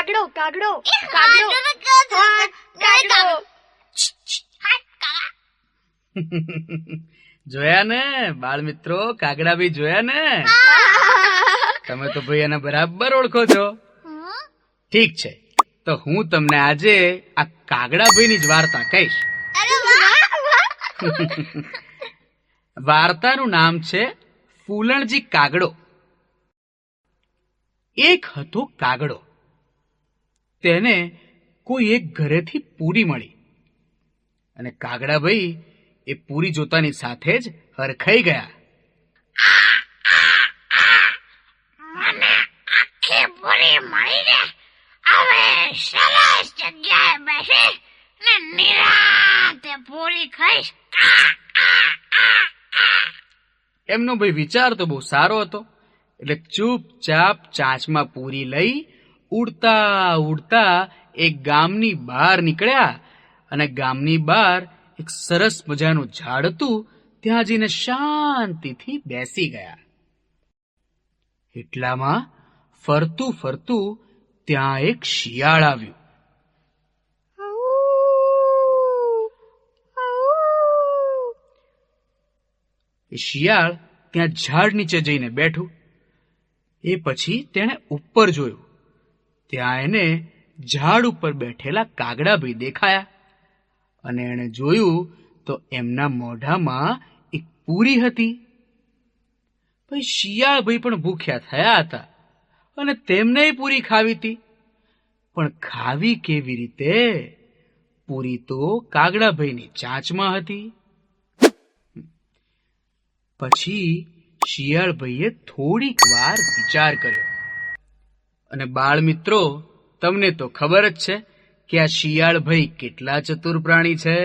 કાગડો કાગડો કાગડો કાગડો. જોયા ને બાળ મિત્રો, કાગડા બી જોયા ને? તમે તો ભાઈ એને બરાબર ઓળખો છો. ઠીક છે, તો હું તમને આજે આ કાગડાભાઈ ની જ વાર્તા કહીશ. વાર્તાનું નામ છે ફૂલણજી કાગડો. એક હતો કાગડો. તેને કોઈ એક ઘરેથી પૂરી મળી અને કાગડાભાઈ એ પૂરી જોતાની સાથે જ હરખાઈ ગયા. મને આખી પૂરી મળી ને, હવે સરસ જગ્યાએ બેસી ને નિરાંતે પૂરી ખાઈશ. એમનો ભાઈ વિચાર તો બહુ સારો હતો, એટલે ચૂપચાપ ચાંચમાં પૂરી લઈ ઉડતા ઉડતા એક ગામની બહાર નીકળ્યા અને ગામની બહાર એક સરસ મજાનું ઝાડ હતું, ત્યાં જઈને શાંતિથી બેસી ગયા. એટલામાં ફરતું ફરતું ત્યાં એક શિયાળ આવ્યું. એ શિયાળ ત્યાં ઝાડ નીચે જઈને બેઠું. એ પછી તેણે ઉપર જોયું. ત્યાં એને ઝાડ ઉપર બેઠેલા કાગડાભાઈ દેખાયા અને એણે જોયું તો એમના મોઢામાં એક પૂરી હતી. ભાઈ શિયાળભાઈ પણ ભૂખ્યા થયા હતા અને તેમને પૂરી ખાવી હતી, પણ ખાવી કેવી રીતે? પૂરી તો કાગડાભાઈની ચાંચમાં હતી. પછી શિયાળભાઈએ થોડીક વાર વિચાર કર્યો. અને બાળ મિત્રો, તમને તો ખબર જ છે કે આ શિયાળભાઈ કેટલા ચતુર પ્રાણી છે.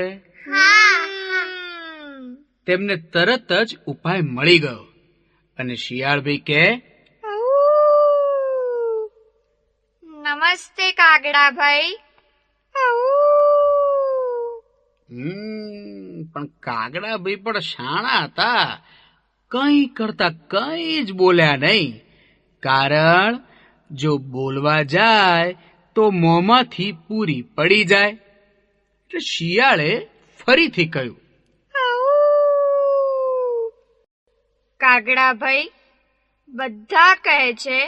તેમને તરત જ ઉપાય મળી ગયો અને શિયાળભાઈ કહે, નમસ્તે કાગડાભાઈ. પણ કાગડાભાઈ પણ શાણા હતા, કંઈ કરતા કંઈ જ બોલ્યા નહીં. કારણ જો બોલવા જાય તો મોંમાંથી પૂરી પડી જાય. એટલે શિયાળે ફરીથી કહ્યું, કાગડાભાઈ, બધા કહે છે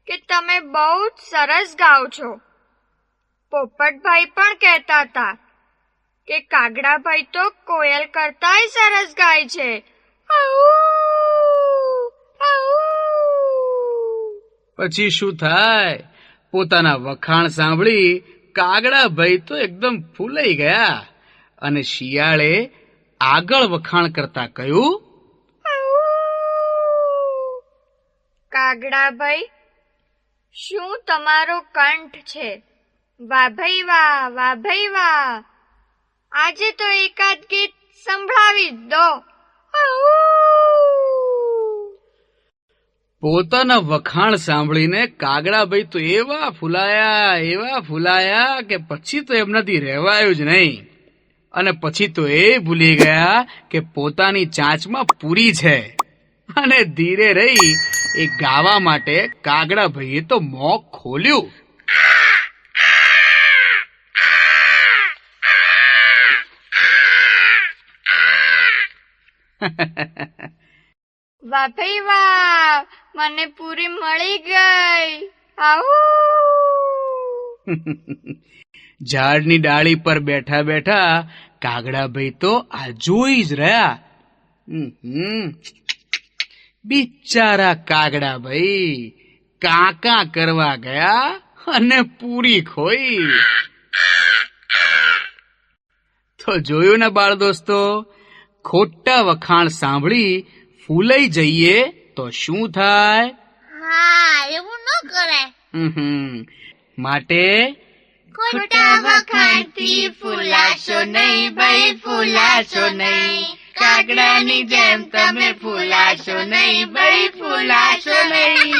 કે તમે બહુ જ સરસ ગાઓ છો. પોપટભાઈ પણ કહેતા હતા કે કાગડાભાઈ તો કોયલ કરતાંય સરસ ગાય છે. પછી શું થાય? પોતાના વખાણ સાંભળી કાગડાભાઈ તો એકદમ ફૂલાઈ ગયા અને શિયાળે આગળ વખાણ કરતા કહ્યું, કાગડાભાઈ, શું તમારો કંઠ છે? વાહ ભાઈ વાહ, વાહ ભાઈ વાહ. આજે તો એકાદ ગીત સંભળાવી જ દો. પોતાના વખાણ સાંભળીને કાગડાભાઈ તો એવા ફૂલાયા કે પછી તો એમનાથી રહેવાયું જ નહીં. અને પછી તો એ ભૂલી ગયા કે પોતાની ચાંચમાં પૂરી છે. અને ધીરે રહી એ ગાવા માટે કાગડાભાઈએ તો મોં ખોલ્યું. વાહ ભાઈ વાહ, મને પૂરી મળી ગઈ. ઝાડની ડાળી પર બેઠા બેઠા કાગડાભાઈ તો આ જોઈ જ રહ્યા. બિચારા કાગડાભાઈ કાકા કરવા ગયા અને પૂરી ખોઈ. તો જોયું ને બાળ દોસ્તો, ખોટા વખાણ સાંભળી ફૂલાઈ જઈએ તો શું થાય? એવું ન કરાય. માટે ખોટા વખાણથી ફૂલાશો નહીં ભાઈ, ફૂલાશો નહીં. કાગડાની જેમ તમે ફૂલાશો નહીં ભાઈ, ફૂલાશો નહીં.